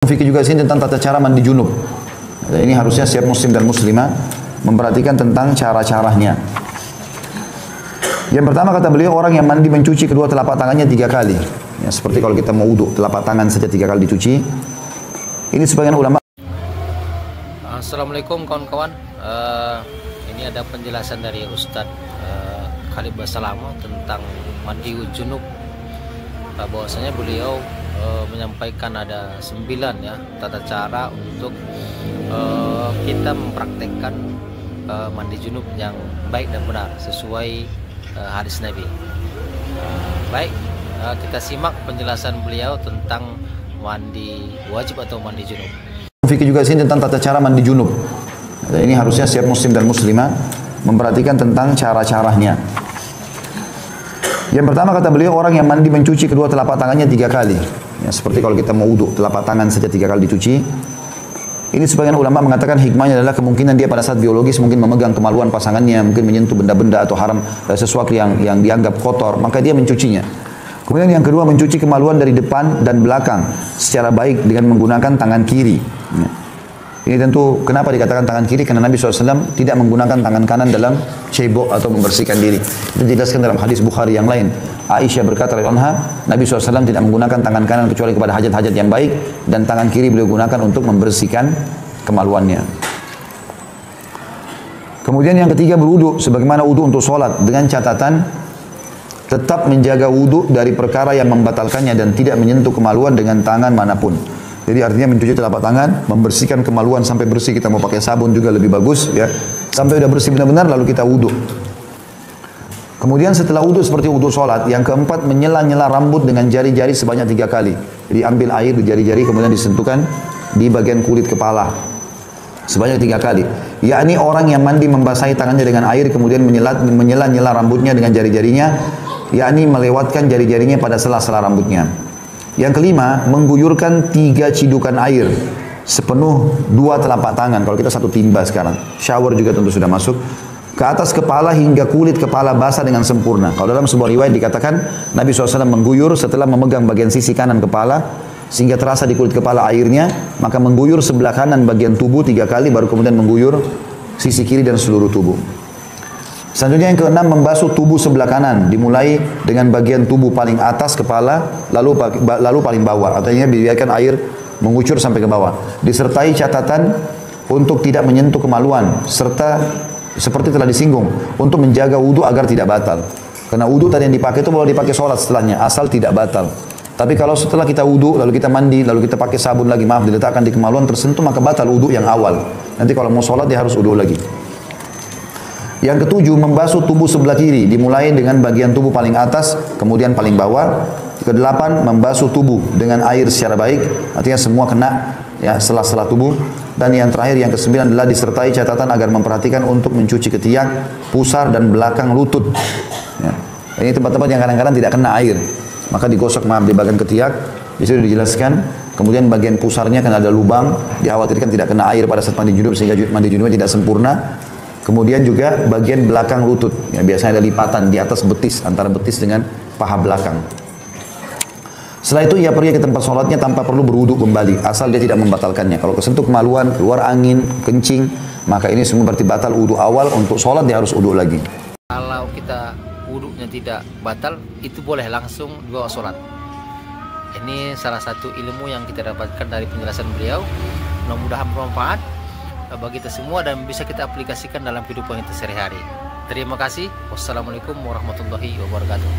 Fikih juga sini tentang tata cara mandi junub. Ini harusnya setiap muslim dan muslimah memperhatikan tentang cara-caranya. Yang pertama kata beliau, orang yang mandi mencuci kedua telapak tangannya 3 kali. Ya, seperti kalau kita mau wudhu, telapak tangan saja 3 kali dicuci. Ini sebagian ulama. Assalamualaikum kawan-kawan. Ini ada penjelasan dari Ustadz Khalid Basalama tentang mandi junub. Bahwasanya beliau menyampaikan ada 9 ya tata cara untuk kita mempraktekkan mandi junub yang baik dan benar sesuai hadis Nabi. Baik, kita simak penjelasan beliau tentang mandi wajib atau mandi junub. Fikih juga sini tentang tata cara mandi junub. Ini harusnya setiap muslim dan muslimah memperhatikan tentang cara-caranya. Yang pertama kata beliau, orang yang mandi mencuci kedua telapak tangannya 3 kali. Ya, seperti kalau kita mau wudhu, telapak tangan saja 3 kali dicuci. Ini sebagian ulama mengatakan hikmahnya adalah kemungkinan dia pada saat biologis mungkin memegang kemaluan pasangannya, mungkin menyentuh benda-benda atau haram, sesuatu yang dianggap kotor, maka dia mencucinya. Kemudian yang kedua, mencuci kemaluan dari depan dan belakang secara baik dengan menggunakan tangan kiri. Ini tentu kenapa dikatakan tangan kiri? Karena Nabi SAW tidak menggunakan tangan kanan dalam cebok atau membersihkan diri. Itu dijelaskan dalam hadis Bukhari yang lain. Aisyah berkata, Nabi SAW tidak menggunakan tangan kanan kecuali kepada hajat-hajat yang baik, dan tangan kiri beliau gunakan untuk membersihkan kemaluannya. Kemudian yang ketiga, berwudu sebagaimana wudu untuk sholat, dengan catatan tetap menjaga wudu dari perkara yang membatalkannya dan tidak menyentuh kemaluan dengan tangan manapun. Jadi artinya mencuci telapak tangan, membersihkan kemaluan sampai bersih, kita mau pakai sabun juga lebih bagus ya. Sampai udah bersih benar-benar lalu kita wudu. Kemudian setelah wudu seperti wudu sholat, yang keempat menyela-nyela rambut dengan jari-jari sebanyak 3 kali. Jadi ambil air di jari-jari kemudian disentuhkan di bagian kulit kepala sebanyak 3 kali. Yakni orang yang mandi membasahi tangannya dengan air kemudian menyela-nyela rambutnya dengan jari-jarinya, yakni melewatkan jari-jarinya pada sela-sela rambutnya. Yang kelima, mengguyurkan 3 cidukan air sepenuh 2 telapak tangan. Kalau kita 1 timba sekarang, shower juga tentu sudah masuk, ke atas kepala hingga kulit kepala basah dengan sempurna. Kalau dalam sebuah riwayat dikatakan Nabi SAW mengguyur setelah memegang bagian sisi kanan kepala sehingga terasa di kulit kepala airnya, maka mengguyur sebelah kanan bagian tubuh 3 kali, baru kemudian mengguyur sisi kiri dan seluruh tubuh. Selanjutnya yang keenam, membasuh tubuh sebelah kanan, dimulai dengan bagian tubuh paling atas kepala, lalu paling bawah. Artinya biarkan air mengucur sampai ke bawah. Disertai catatan untuk tidak menyentuh kemaluan, serta seperti telah disinggung, untuk menjaga wudu agar tidak batal. Karena wudu tadi yang dipakai itu boleh dipakai sholat setelahnya, asal tidak batal. Tapi kalau setelah kita wudu, lalu kita mandi, lalu kita pakai sabun lagi, diletakkan di kemaluan tersentuh, maka batal wudu yang awal. Nanti kalau mau sholat dia harus wudu lagi. Yang ketujuh, membasuh tubuh sebelah kiri, dimulai dengan bagian tubuh paling atas, kemudian paling bawah. Kedelapan, membasuh tubuh dengan air secara baik, artinya semua kena ya sela-sela tubuh. Dan yang terakhir, yang kesembilan adalah disertai catatan agar memperhatikan untuk mencuci ketiak, pusar dan belakang lutut. Ya. Ini tempat-tempat yang kadang-kadang tidak kena air, maka digosok di bagian ketiak. Di situ dijelaskan. Kemudian bagian pusarnya kan ada lubang, dikhawatirkan tidak kena air pada saat mandi junub sehingga mandi junubnya tidak sempurna. Kemudian juga bagian belakang lutut, ya, biasanya ada lipatan di atas betis, antara betis dengan paha belakang. Setelah itu ia pergi ke tempat sholatnya tanpa perlu berwudu kembali, asal dia tidak membatalkannya. Kalau kesentuh kemaluan, keluar angin, kencing, maka ini semua berarti batal wudu awal. Untuk sholat dia harus wudu lagi. Kalau kita wudunya tidak batal, itu boleh langsung dibawa sholat. Ini salah satu ilmu yang kita dapatkan dari penjelasan beliau. Mudah-mudahan bermanfaat bagi kita semua dan bisa kita aplikasikan dalam kehidupan kita sehari-hari. Terima kasih. Wassalamualaikum warahmatullahi wabarakatuh.